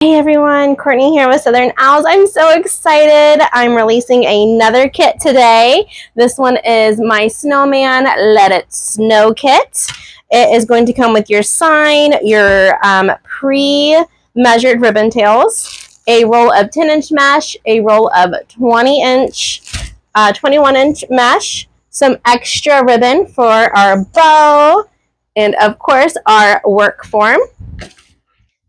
Hey everyone, Courtney here with Southern Owls. I'm so excited. I'm releasing another kit today. This one is my Snowman Let It Snow kit. It is going to come with your sign, your pre-measured ribbon tails, a roll of 10-inch mesh, a roll of 21-inch mesh, some extra ribbon for our bow, and of course our work form.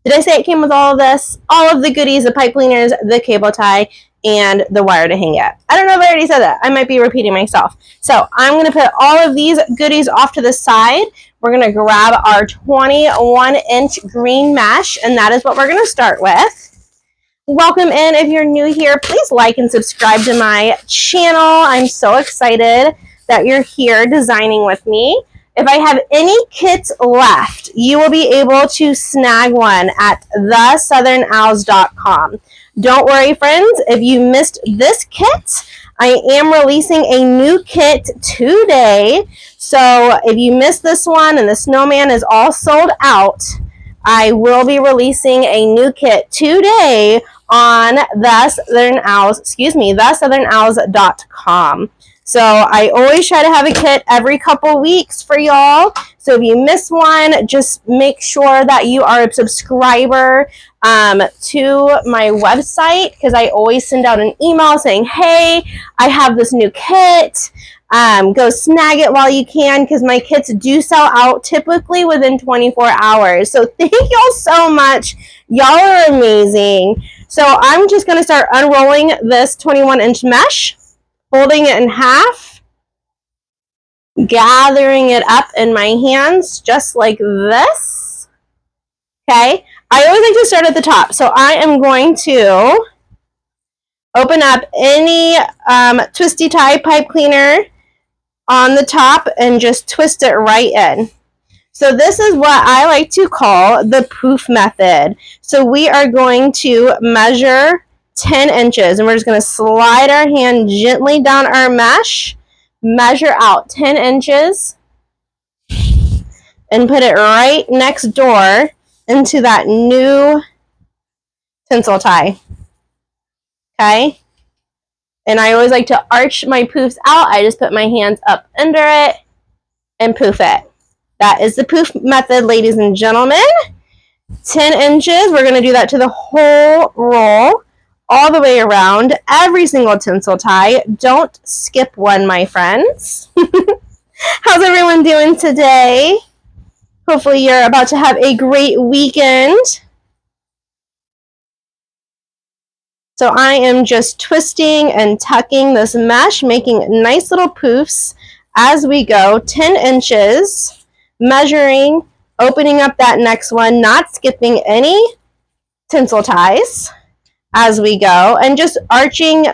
Did I say it came with all of this? All of the goodies, the pipe cleaners, the cable tie, and the wire to hang it. I don't know if I already said that. I might be repeating myself. So I'm going to put all of these goodies off to the side. We're going to grab our 21-inch green mesh, and that is what we're going to start with. Welcome in. If you're new here, please like and subscribe to my channel. I'm so excited that you're here designing with me. If I have any kits left, you will be able to snag one at theSouthernOwls.com. Don't worry, friends. If you missed this kit, I am releasing a new kit today. So if you missed this one and the Snowman is all sold out, I will be releasing a new kit today on theSouthernOwls.com. So I always try to have a kit every couple weeks for y'all. So if you miss one, just make sure that you are a subscriber to my website, because I always send out an email saying, hey, I have this new kit. Go snag it while you can, because my kits do sell out typically within 24 hours. So thank y'all so much. Y'all are amazing. So I'm just going to start unrolling this 21-inch mesh, folding it in half, gathering it up in my hands just like this. Okay, I always like to start at the top, so I am going to open up any twisty tie pipe cleaner on the top and just twist it right in. So this is what I like to call the poof method. So we are going to measure 10 inches, and we're just going to slide our hand gently down our mesh, measure out 10 inches, and put it right next door into that new tinsel tie. Okay? And I always like to arch my poofs out. I just put my hands up under it and poof it. That is the poof method, ladies and gentlemen. 10 inches. We're going to do that to the whole roll, all the way around, every single tinsel tie. Don't skip one, my friends. How's everyone doing today? Hopefully you're about to have a great weekend. So I am just twisting and tucking this mesh, making nice little poofs as we go. 10 inches, measuring, opening up that next one, not skipping any tinsel ties as we go, and just arching,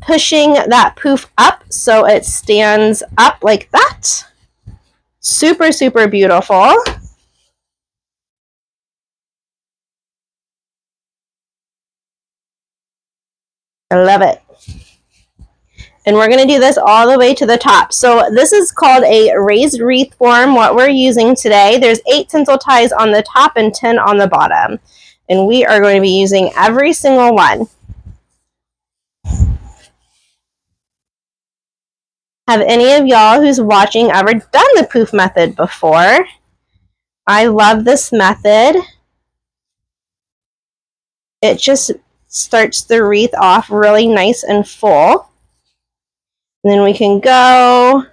pushing that poof up so it stands up like that. Super, super beautiful. I love it. And we're going to do this all the way to the top. So this is called a raised wreath form, what we're using today. There's 8 tinsel ties on the top and 10 on the bottom. And we are going to be using every single one. Have any of y'all who's watching ever done the poof method before? I love this method. It just starts the wreath off really nice and full. And then we can go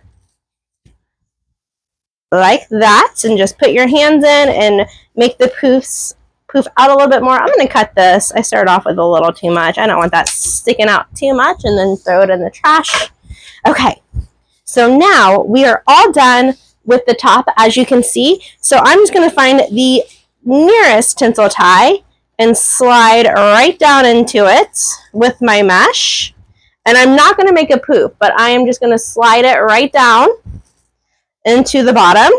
like that and just put your hands in and make the poofs poof out a little bit more. I'm going to cut this. I started off with a little too much. I don't want that sticking out too much, and then throw it in the trash. Okay, so now we are all done with the top, as you can see. So I'm just going to find the nearest tinsel tie and slide right down into it with my mesh. And I'm not going to make a poof, but I am just going to slide it right down into the bottom.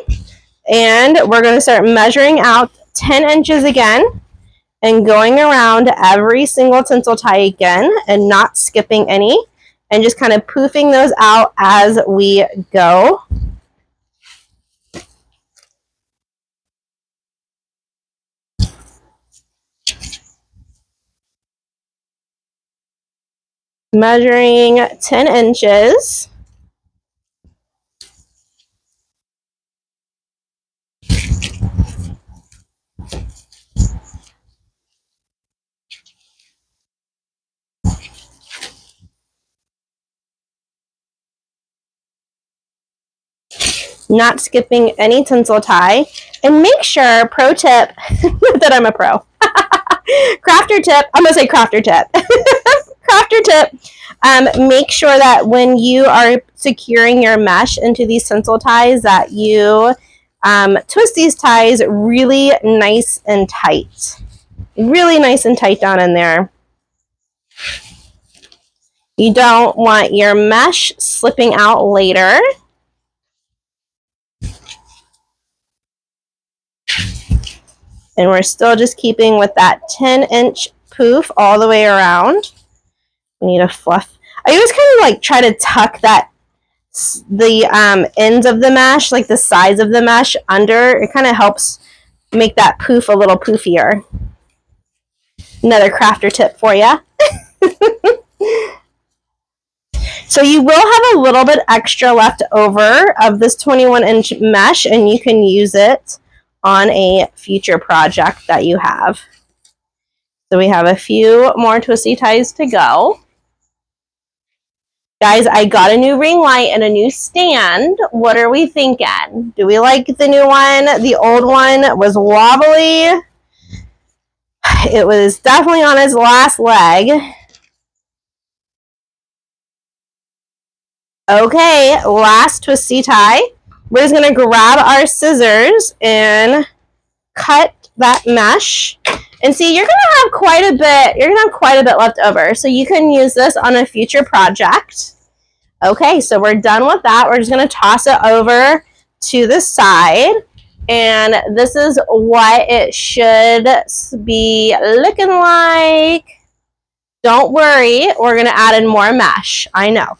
And we're going to start measuring out 10 inches again and going around every single tinsel tie again and not skipping any, and just kind of poofing those out as we go. Measuring 10 inches. Not skipping any tinsel tie. And make sure, pro tip, that I'm a pro. Crafter tip, I'm going to say crafter tip. Crafter tip, make sure that when you are securing your mesh into these tinsel ties that you twist these ties really nice and tight. Really nice and tight down in there. You don't want your mesh slipping out later. And we're still just keeping with that 10-inch poof all the way around. We need a fluff. I always kind of like try to tuck the ends of the mesh, like the sides of the mesh under. It kind of helps make that poof a little poofier. Another crafter tip for you. So you will have a little bit extra left over of this 21-inch mesh, and you can use it on a future project that you have. So we have a few more twisty ties to go. Guys, I got a new ring light and a new stand. What are we thinking? Do we like the new one? The old one was wobbly. It was definitely on its last leg. Okay, last twisty tie. We're just going to grab our scissors and cut that mesh. And see, you're going to have quite a bit left over. So you can use this on a future project. Okay, so we're done with that. We're just going to toss it over to the side. And this is what it should be looking like. Don't worry, we're going to add in more mesh. I know.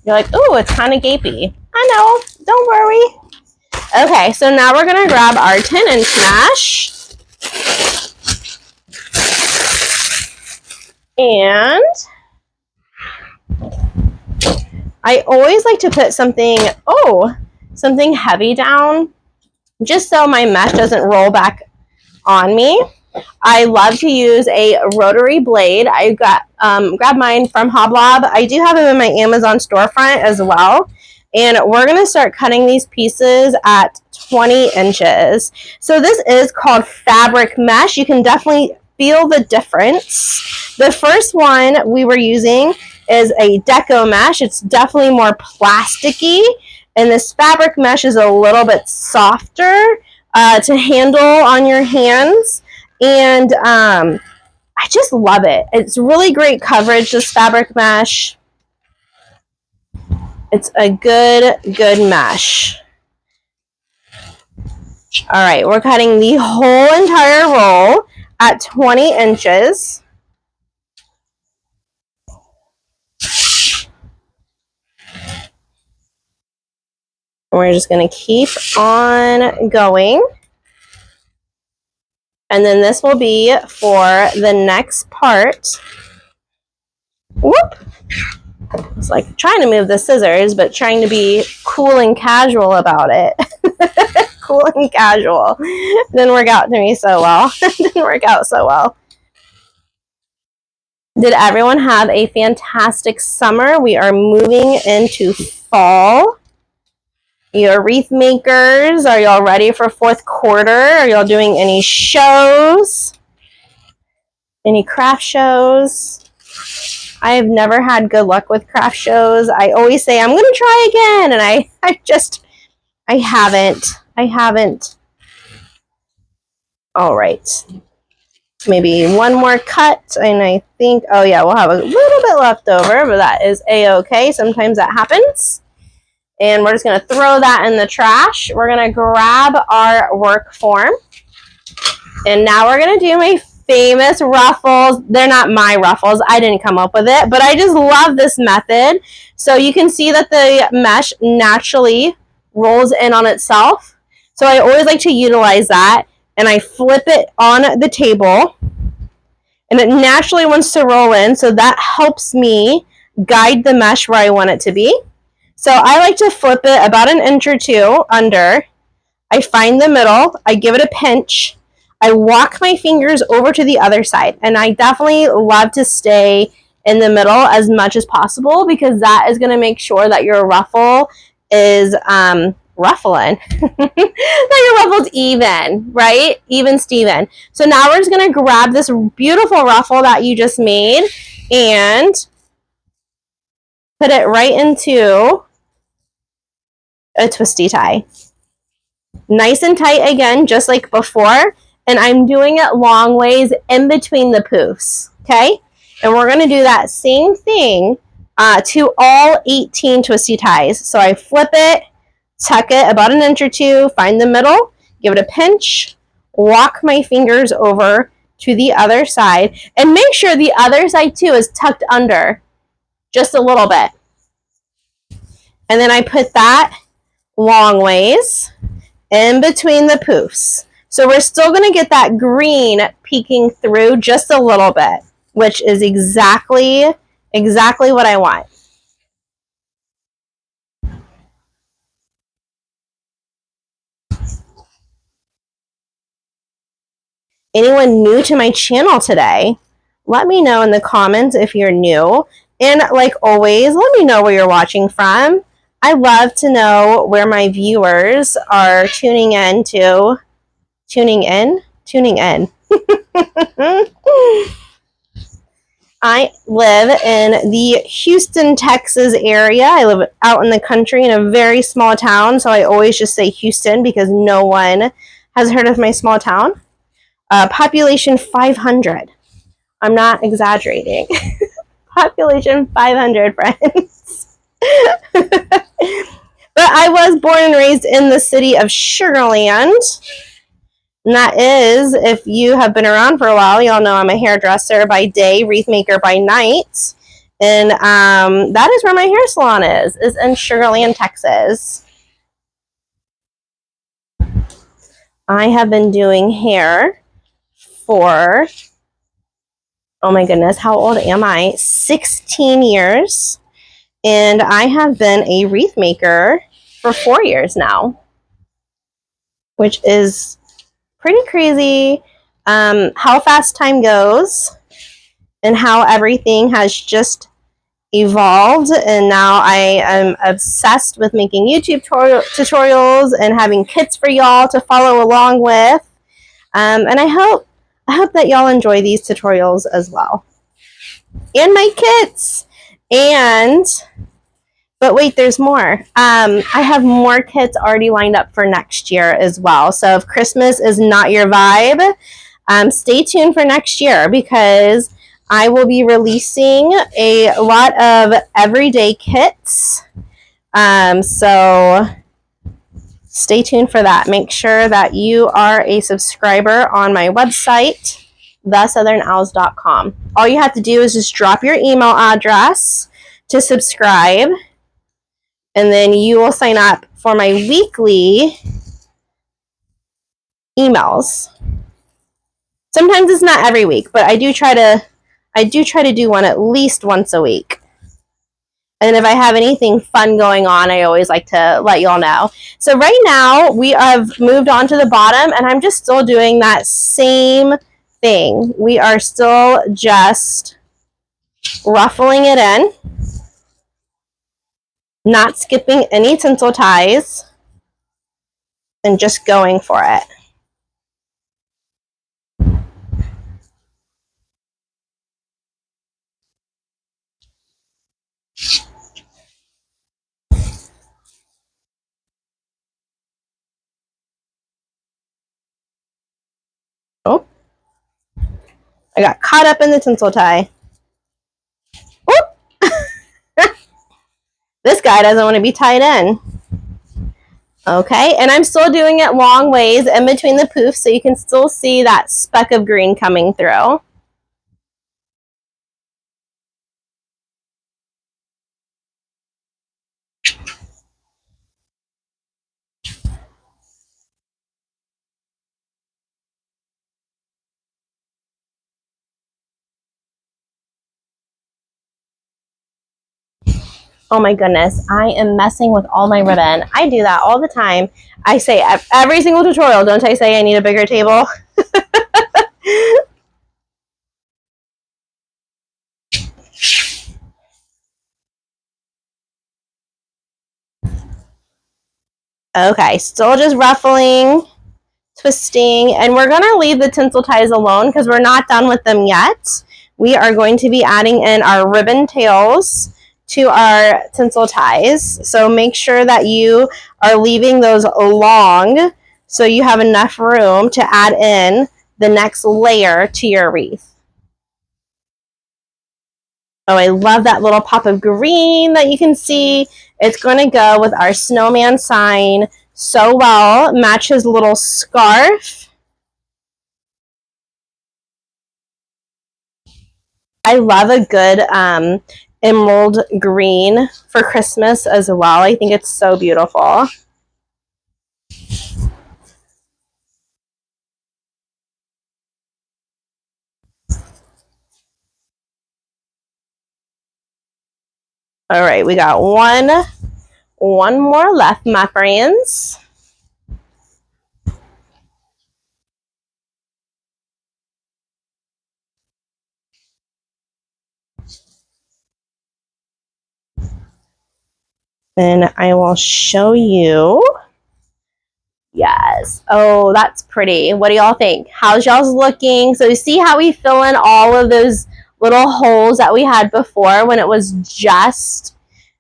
You're like, ooh, it's kind of gapey. I know, don't worry. Okay, so now we're gonna grab our 10-inch mesh. And I always like to put something heavy down, just so my mesh doesn't roll back on me. I love to use a rotary blade. I grabbed mine from Hoblob. I do have them in my Amazon storefront as well. And we're going to start cutting these pieces at 20 inches. So this is called fabric mesh. You can definitely feel the difference. The first one we were using is a deco mesh. It's definitely more plasticky. And this fabric mesh is a little bit softer to handle on your hands. And I just love it. It's really great coverage, this fabric mesh. It's a good mesh. All right, we're cutting the whole entire roll at 20 inches. We're just going to keep on going. And then this will be for the next part. Whoop! It's like trying to move the scissors, but trying to be cool and casual about it. Cool and casual. Didn't work out to me so well. Didn't work out so well. Did everyone have a fantastic summer? We are moving into fall. Your wreath makers, are y'all ready for fourth quarter? Are y'all doing any shows? Any craft shows? I have never had good luck with craft shows. I always say, I'm going to try again. And I haven't. All right. Maybe one more cut. And I think, oh yeah, we'll have a little bit left over, but that is a-okay. Sometimes that happens. And we're just going to throw that in the trash. We're going to grab our work form. And now we're going to do my famous ruffles. They're not my ruffles. I didn't come up with it, but I just love this method. So you can see that the mesh naturally rolls in on itself. So I always like to utilize that. And I flip it on the table. and it naturally wants to roll in, so that helps me guide the mesh where I want it to be. So I like to flip it about an inch or two under. I find the middle, I give it a pinch, I walk my fingers over to the other side, and I definitely love to stay in the middle as much as possible because that is going to make sure that your ruffle is ruffling. That your ruffle's even, right? Even Steven. So now we're just going to grab this beautiful ruffle that you just made and put it right into a twisty tie. Nice and tight again, just like before. And I'm doing it long ways in between the poofs, okay? And we're going to do that same thing to all 18 twisty ties. So I flip it, tuck it about an inch or two, find the middle, give it a pinch, walk my fingers over to the other side, and make sure the other side too is tucked under just a little bit. And then I put that long ways in between the poofs. So we're still going to get that green peeking through just a little bit, which is exactly what I want. Anyone new to my channel today, let me know in the comments if you're new. And like always, let me know where you're watching from. I love to know where my viewers are tuning in. I live in the Houston, Texas area. I live out in the country in a very small town, so I always just say Houston because no one has heard of my small town. Population 500. I'm not exaggerating. Population 500, friends. But I was born and raised in the city of Sugar Land. And that is, if you have been around for a while, y'all know I'm a hairdresser by day, wreath maker by night. And that is where my hair salon is in Sugar Land, Texas. I have been doing hair for, oh my goodness, how old am I? 16 years. And I have been a wreath maker for 4 years now, which is pretty crazy how fast time goes and how everything has just evolved. And now I am obsessed with making YouTube tutorials and having kits for y'all to follow along with. And I hope that y'all enjoy these tutorials as well. And my kits. But wait, there's more. I have more kits already lined up for next year as well. So if Christmas is not your vibe, stay tuned for next year because I will be releasing a lot of everyday kits. So stay tuned for that. Make sure that you are a subscriber on my website, thesouthernows.com. All you have to do is just drop your email address to subscribe, and then you will sign up for my weekly emails. Sometimes it's not every week, but I do try to do one at least once a week. And if I have anything fun going on, I always like to let y'all know. So right now, we have moved on to the bottom, and I'm just still doing that same thing. We are still just ruffling it in, not skipping any tinsel ties, and just going for it. Oh, I got caught up in the tinsel tie. This guy doesn't want to be tied in. Okay, and I'm still doing it long ways in between the poofs so you can still see that speck of green coming through. Oh my goodness, I am messing with all my ribbon. I do that all the time. I say every single tutorial, don't I say I need a bigger table? Okay, still just ruffling, twisting, and we're gonna leave the tinsel ties alone because we're not done with them yet. We are going to be adding in our ribbon tails to our tinsel ties. So make sure that you are leaving those long so you have enough room to add in the next layer to your wreath. Oh, I love that little pop of green that you can see. It's going to go with our snowman sign so well. Match his little scarf. I love a good emerald green for Christmas as well. I think it's so beautiful. All right, we got one more left, my friends. And I will show you. Yes. Oh, that's pretty. What do y'all think? How's y'all's looking? So you see how we fill in all of those little holes that we had before when it was just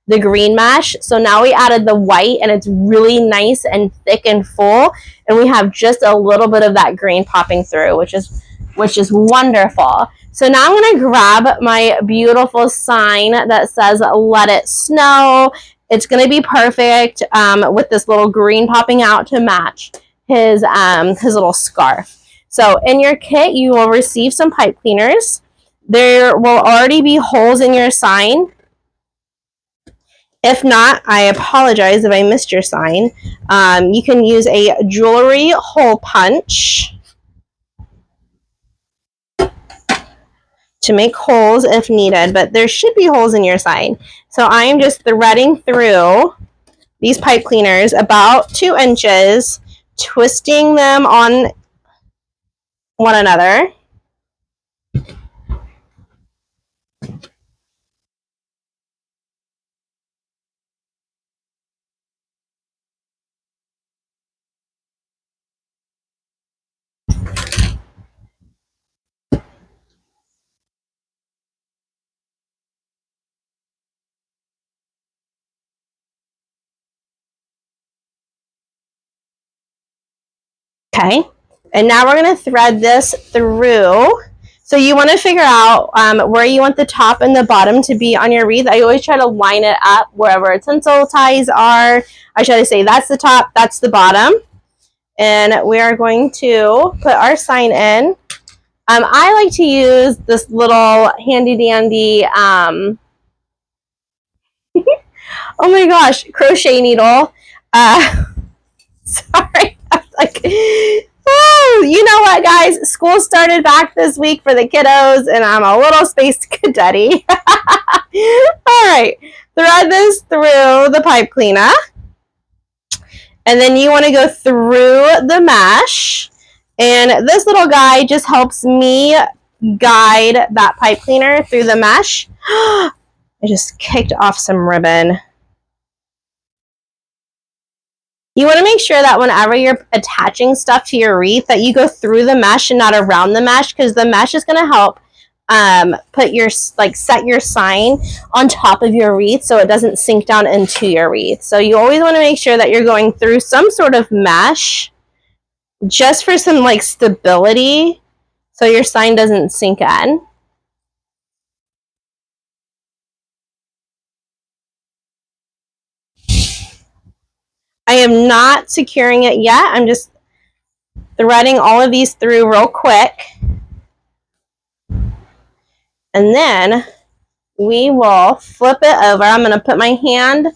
the green mesh. So now we added the white and it's really nice and thick and full. And we have just a little bit of that green popping through, which is wonderful. So now I'm going to grab my beautiful sign that says "Let It Snow." It's going to be perfect with this little green popping out to match his little scarf. So in your kit, you will receive some pipe cleaners. There will already be holes in your sign. If not, I apologize if I missed your sign. You can use a jewelry hole punch to make holes if needed, but there should be holes in your sign. So I am just threading through these pipe cleaners about 2 inches, twisting them on one another. Okay, and now we're going to thread this through. So you want to figure out where you want the top and the bottom to be on your wreath. I always try to line it up wherever tinsel ties are. I try to say that's the top, that's the bottom. And we are going to put our sign in. I like to use this little handy dandy, oh my gosh, crochet needle. Sorry, I was like, oh, you know what, guys? School started back this week for the kiddos, and I'm a little spaced cadetty. All right, thread this through the pipe cleaner, and then you want to go through the mesh. And this little guy just helps me guide that pipe cleaner through the mesh. I just kicked off some ribbon. You want to make sure that whenever you're attaching stuff to your wreath that you go through the mesh and not around the mesh, because the mesh is going to help put your set your sign on top of your wreath so it doesn't sink down into your wreath. So you always want to make sure that you're going through some sort of mesh just for some stability so your sign doesn't sink in. I am not securing it yet. I'm just threading all of these through real quick. And then we will flip it over. I'm going to put my hand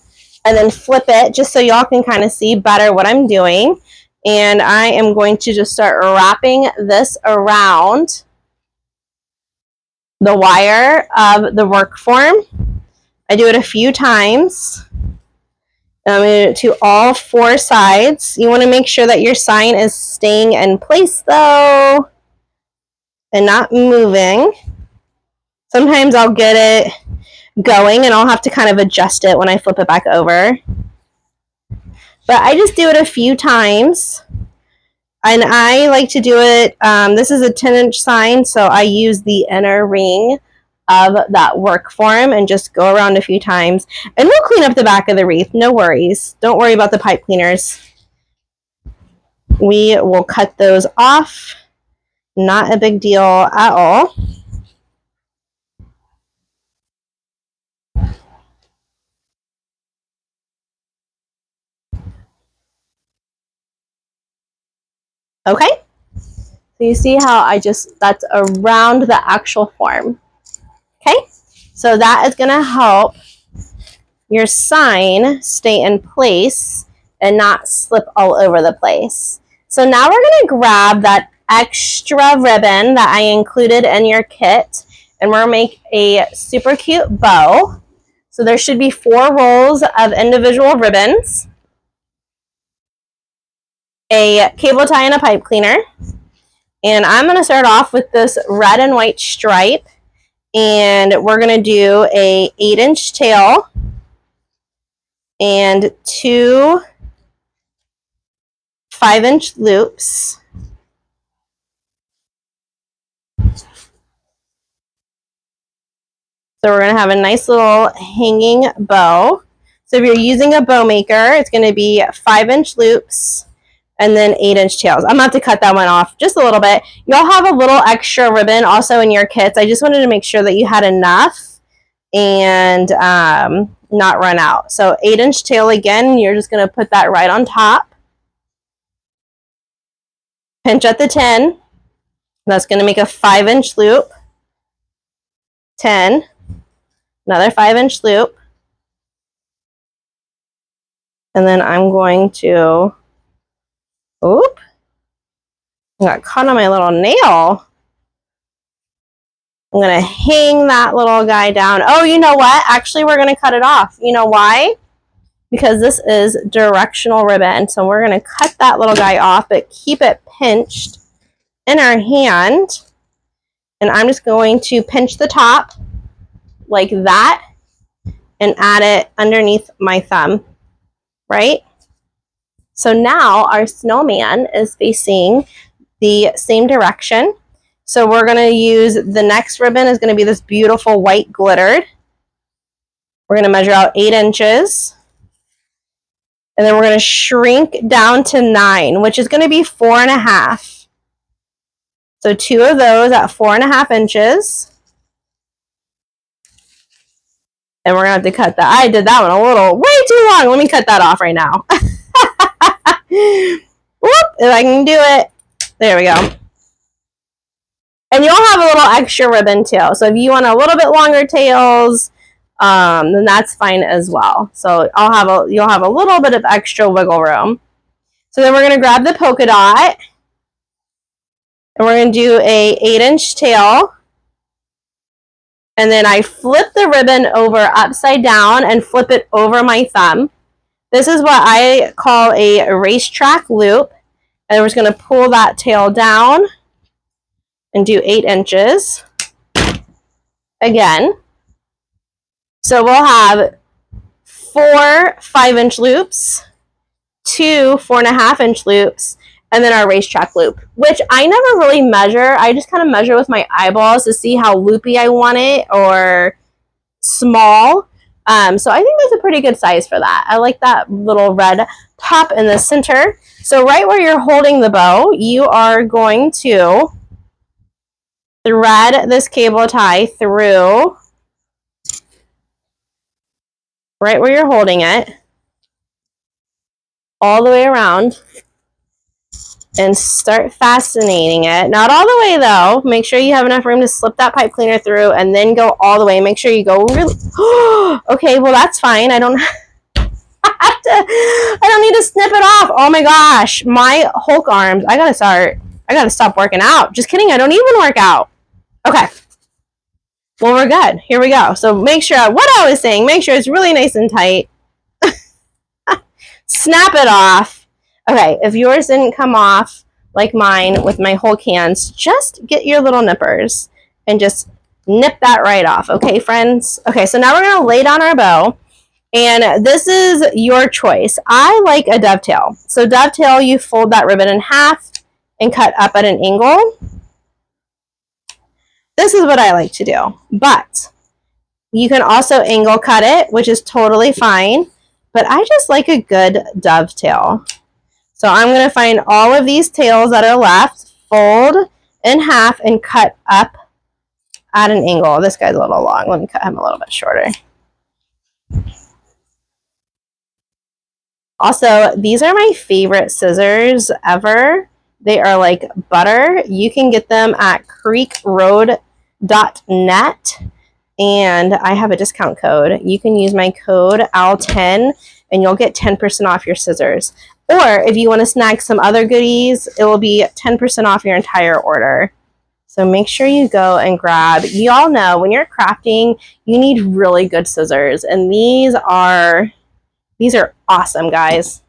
and then flip it just so y'all can kind of see better what I'm doing. And I am going to just start wrapping this around the wire of the work form. I do it a few times. I'm going to do it to all 4 sides. You want to make sure that your sign is staying in place though and not moving. Sometimes I'll get it going and I'll have to kind of adjust it when I flip it back over. But I just do it a few times. And I like to do it, this is a 10-inch sign, so I use the inner ring of that work form and just go around a few times. And we'll clean up the back of the wreath, no worries. Don't worry about the pipe cleaners. We will cut those off. Not a big deal at all. Okay, so you see how that's around the actual form. Okay, so that is going to help your sign stay in place and not slip all over the place. So now we're going to grab that extra ribbon that I included in your kit and we're going to make a super cute bow. So there should be 4 rolls of individual ribbons, a cable tie and a pipe cleaner. And I'm going to start off with this red and white stripe. And we're going to do a 8-inch tail and 2 5-inch loops. So we're going to have a nice little hanging bow. So if you're using a bow maker, it's going to be 5-inch loops and then 8-inch tails. I'm going to have to cut that one off just a little bit. You'll have a little extra ribbon also in your kits. I just wanted to make sure that you had enough and not run out. So 8-inch tail again, you're just going to put that right on top. Pinch at the 10. That's going to make a 5-inch loop. 10. Another 5-inch loop. And then I'm going to, oop, I got caught on my little nail. I'm going to hang that little guy down. Oh, you know what? Actually, we're going to cut it off. You know why? Because this is directional ribbon. So we're going to cut that little guy off, but keep it pinched in our hand. And I'm just going to pinch the top like that and add it underneath my thumb, right? So now our snowman is facing the same direction. So we're going to use, the next ribbon is going to be this beautiful white glittered. We're going to measure out 8 inches. And then we're going to shrink down to 9, which is going to be 4.5. So 2 of those at 4.5 inches. And we're going to have to cut that. I did that one a little, way too long. Let me cut that off right now. Whoop, if I can do it. There we go. And you'll have a little extra ribbon too. So if you want a little bit longer tails, then that's fine as well. So you'll have a little bit of extra wiggle room. So then we're going to grab the polka dot. And we're going to do a 8-inch tail. And then I flip the ribbon over upside down and flip it over my thumb. This is what I call a racetrack loop. And we're just going to pull that tail down and do 8 inches. Again. So we'll have 4 5-inch loops, 2 4.5-inch loops, and then our racetrack loop, which I never really measure. I just kind of measure with my eyeballs to see how loopy I want it or small. So I think that's a pretty good size for that. I like that little red top in the center. So right where you're holding the bow, you are going to thread this cable tie through right where you're holding it, all the way around, and start fascinating it. Not all the way though. Make sure you have enough room to slip that pipe cleaner through and then go all the way. Make sure you go really, okay, well that's fine. I don't need to snip it off. Oh my gosh, my Hulk arms. I gotta stop working out. Just kidding, I don't even work out. Okay. Well, we're good. Here we go. So make sure, what I was saying, make sure it's really nice and tight. Snap it off. Okay, if yours didn't come off like mine with my whole cans, just get your little nippers and just nip that right off. Okay, friends? Okay, so now we're going to lay down our bow. And this is your choice. I like a dovetail. So dovetail, you fold that ribbon in half and cut up at an angle. This is what I like to do. But you can also angle cut it, which is totally fine. But I just like a good dovetail. So I'm going to find all of these tails that are left, fold in half, and cut up at an angle. This guy's a little long. Let me cut him a little bit shorter. Also, these are my favorite scissors ever. They are like butter. You can get them at creekroad.net. And I have a discount code. You can use my code AL10 and you'll get 10% off your scissors. Or if you want to snag some other goodies, it will be 10% off your entire order. So make sure you go and grab. You all know when you're crafting, you need really good scissors. And these are awesome, guys.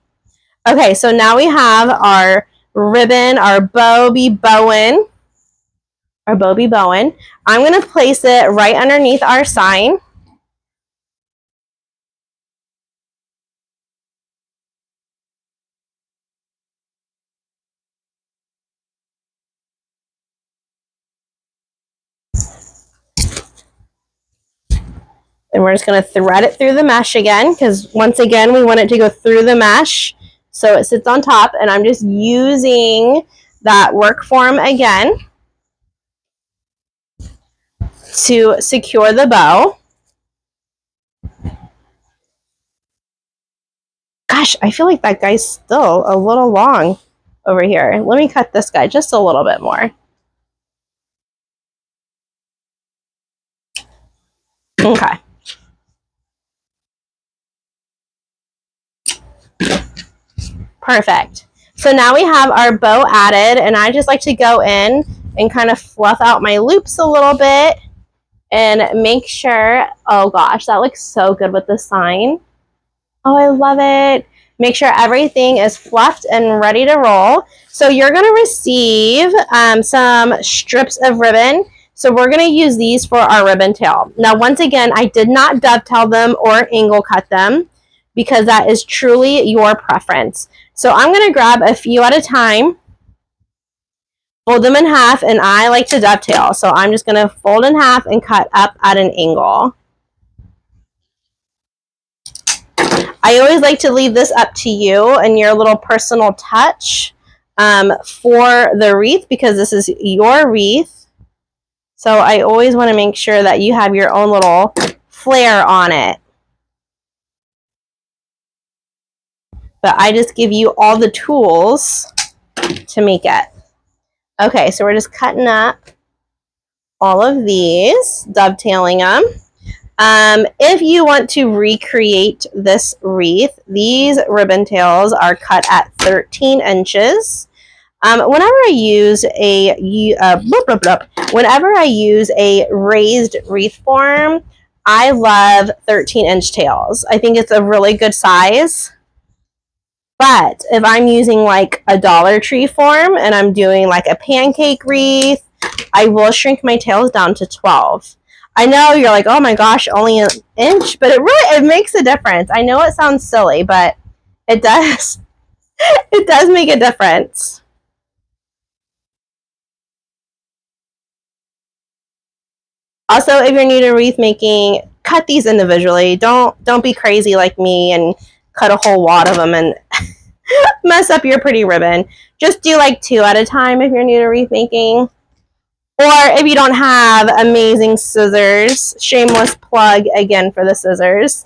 Okay, so now we have our ribbon, our bow be bowing. I'm going to place it right underneath our sign. And we're just going to thread it through the mesh again, because once again, we want it to go through the mesh so it sits on top. And I'm just using that work form again to secure the bow. Gosh, I feel like that guy's still a little long over here. Let me cut this guy just a little bit more. Okay. Perfect. So now we have our bow added, and I just like to go in and kind of fluff out my loops a little bit and make sure, oh gosh, that looks so good with the sign. Oh, I love it. Make sure everything is fluffed and ready to roll. So you're going to receive some strips of ribbon. So we're going to use these for our ribbon tail. Now, once again, I did not dovetail them or angle cut them because that is truly your preference. So I'm going to grab a few at a time, fold them in half, and I like to dovetail. So I'm just going to fold in half and cut up at an angle. I always like to leave this up to you and your little personal touch for the wreath, because this is your wreath. So I always want to make sure that you have your own little flair on it. But I just give you all the tools to make it. Okay, so we're just cutting up all of these, dovetailing them. If you want to recreate this wreath, these ribbon tails are cut at 13 inches. Whenever I use a raised wreath form, I love 13-inch tails. I think it's a really good size. But if I'm using like a Dollar Tree form and I'm doing like a pancake wreath, I will shrink my tails down to 12. I know you're like, oh my gosh, only an inch, but it makes a difference. I know it sounds silly, but it does. It does make a difference. Also, if you're new to wreath making, cut these individually. Don't be crazy like me and cut a whole wad of them and mess up your pretty ribbon. Just do like 2 at a time if you're new to wreath making. Or if you don't have amazing scissors, shameless plug again for the scissors.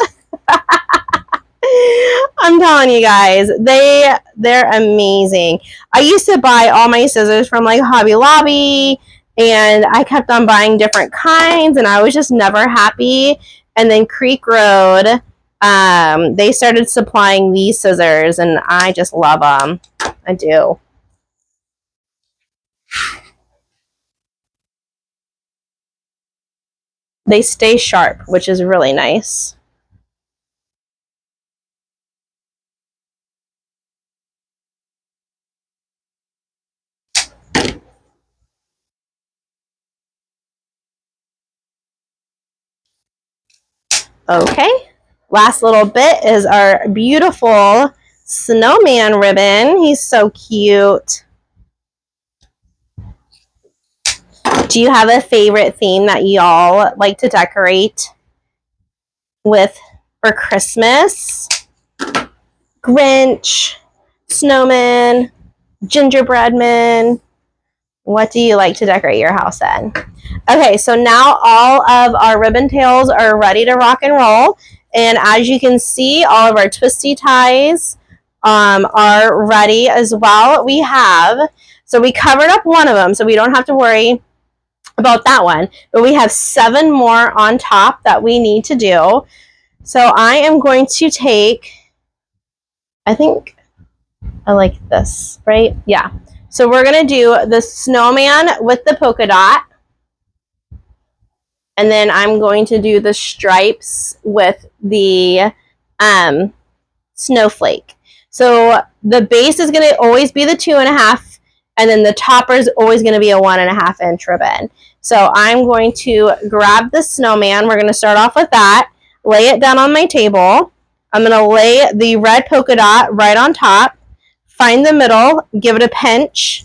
I'm telling you guys, they're amazing. I used to buy all my scissors from like Hobby Lobby, and I kept on buying different kinds, and I was just never happy. And then Creek Road, they started supplying these scissors, and I just love them. I do. They stay sharp, which is really nice. Okay, last little bit is our beautiful snowman ribbon. He's so cute. Do you have a favorite theme that y'all like to decorate with for Christmas? Grinch, snowman, gingerbread man. What do you like to decorate your house in? Okay, so now all of our ribbon tails are ready to rock and roll. And as you can see, all of our twisty ties are ready as well. So we covered up one of them, so we don't have to worry about that one. But we have 7 more on top that we need to do. So I am going to take, I think I like this, right? Yeah. So we're going to do the snowman with the polka dot. And then I'm going to do the stripes with the snowflake. So the base is going to always be the 2.5, and then the topper is always going to be a 1.5 inch ribbon. So I'm going to grab the snowman. We're going to start off with that, lay it down on my table. I'm going to lay the red polka dot right on top, find the middle, give it a pinch,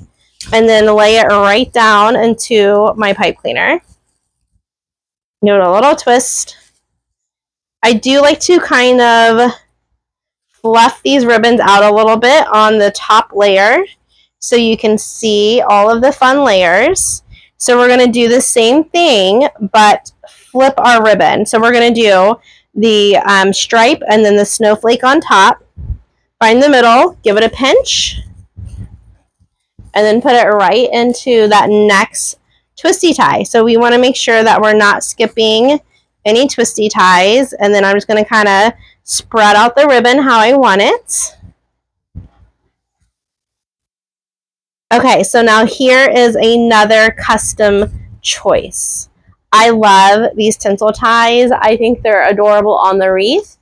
and then lay it right down into my pipe cleaner. Give it a little twist. I do like to kind of fluff these ribbons out a little bit on the top layer so you can see all of the fun layers. So we're going to do the same thing, but flip our ribbon. So we're going to do the stripe and then the snowflake on top. Find the middle, give it a pinch, and then put it right into that next twisty tie. So we want to make sure that we're not skipping any twisty ties. And then I'm just going to kind of spread out the ribbon how I want it. Okay, so now here is another custom choice. I love these tinsel ties. I think they're adorable on the wreath.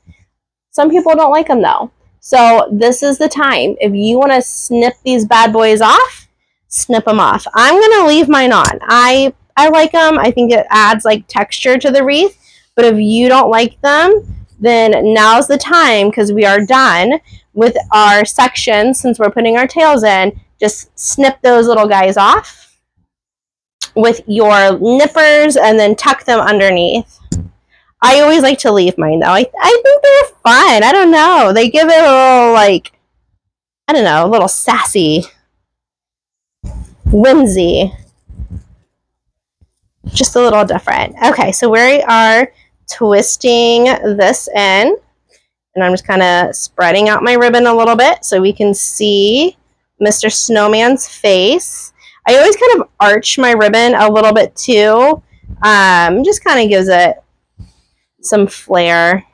Some people don't like them though. So this is the time. If you want to snip these bad boys off, snip them off. I'm going to leave mine on. I like them. I think it adds like texture to the wreath. But if you don't like them, then now's the time, because we are done with our section. Since we're putting our tails in, just snip those little guys off with your nippers and then tuck them underneath. I always like to leave mine though. I think they're fun. I don't know. They give it a little, like, I don't know, a little sassy, whimsy. Just a little different. Okay, so we are twisting this in. And I'm just kind of spreading out my ribbon a little bit so we can see Mr. Snowman's face. I always kind of arch my ribbon a little bit too. Just kind of gives it some flair.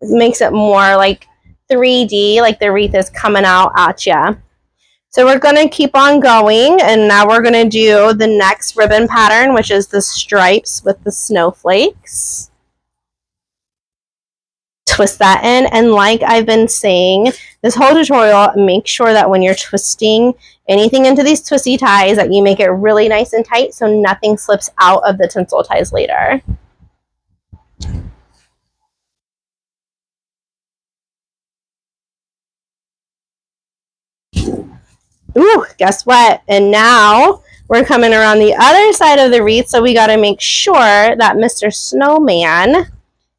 It makes it more like 3D, like the wreath is coming out at you. So we're going to keep on going, and now we're going to do the next ribbon pattern, which is the stripes with the snowflakes. Twist that in, and like I've been saying this whole tutorial, make sure that when you're twisting anything into these twisty ties that you make it really nice and tight so nothing slips out of the tinsel ties later. Ooh, guess what? And now we're coming around the other side of the wreath, so we got to make sure that Mr. Snowman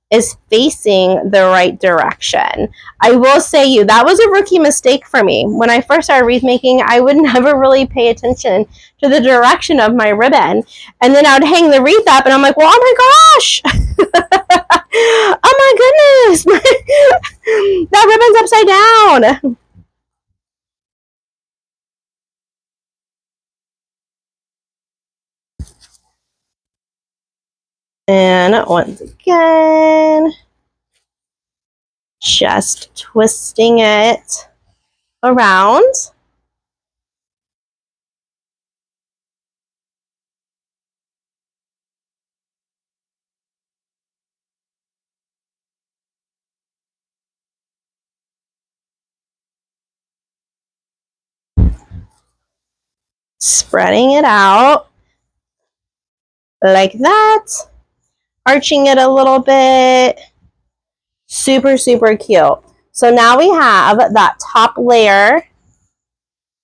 is facing the right direction. I will say that was a rookie mistake for me. When I first started wreath making, I would never really pay attention to the direction of my ribbon. And then I would hang the wreath up and I'm like, well, oh my gosh. Oh my goodness. That ribbon's upside down. And once again, just twisting it around. Spreading it out like that. Arching it a little bit. Super, super cute. So now we have that top layer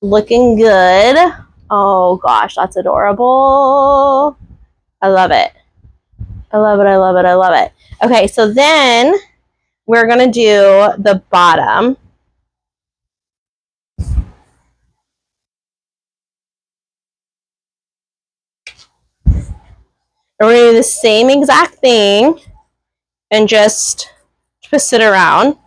looking good. Oh gosh, that's adorable. I love it. I love it, I love it, I love it. Okay, so then we're going to do the bottom. And we're going to do the same exact thing and just twist it around.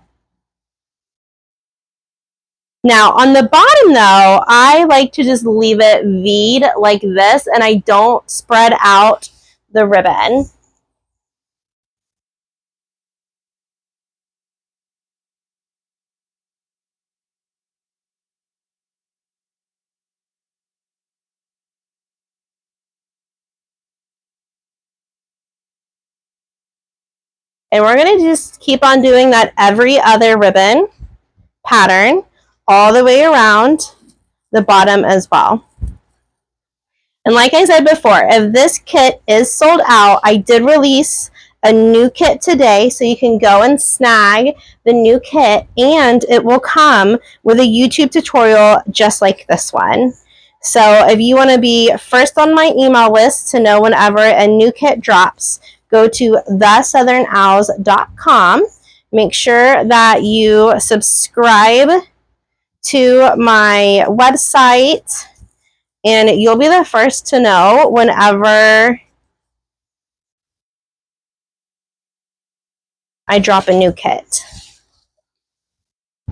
Now, on the bottom, though, I like to just leave it V'd like this, and I don't spread out the ribbon. And we're going to just keep on doing that every other ribbon pattern all the way around the bottom as well. And like I said before, if this kit is sold out, I did release a new kit today, so you can go and snag the new kit, and it will come with a YouTube tutorial just like this one. So if you want to be first on my email list to know whenever a new kit drops, go to thesouthernowls.com. Make sure that you subscribe to my website, and you'll be the first to know whenever I drop a new kit.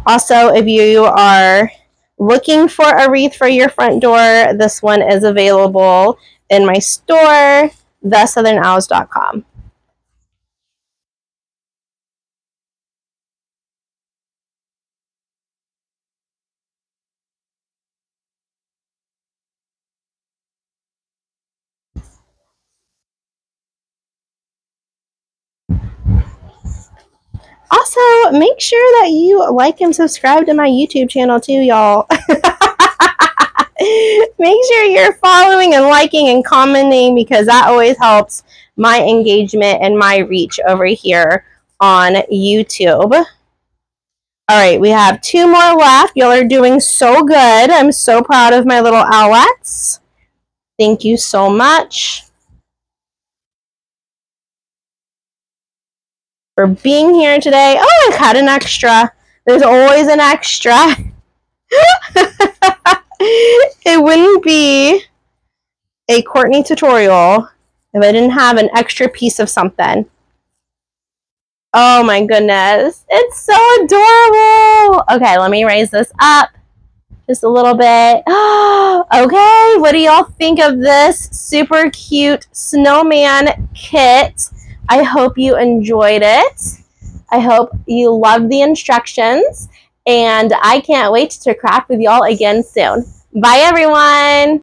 Also, if you are looking for a wreath for your front door, this one is available in my store, thesouthernowls.com. Also, make sure that you like and subscribe to my YouTube channel too, y'all. Make sure you're following and liking and commenting, because that always helps my engagement and my reach over here on YouTube. All right, we have 2 more left. Y'all are doing so good. I'm so proud of my little owlettes. Thank you so much for being here today. Oh, I cut an extra. There's always an extra. It wouldn't be a Courtney tutorial if I didn't have an extra piece of something. Oh my goodness. It's so adorable. Okay, let me raise this up just a little bit. Okay, what do y'all think of this super cute snowman kit? I hope you enjoyed it. I hope you loved the instructions, and I can't wait to craft with y'all again soon. Bye, everyone.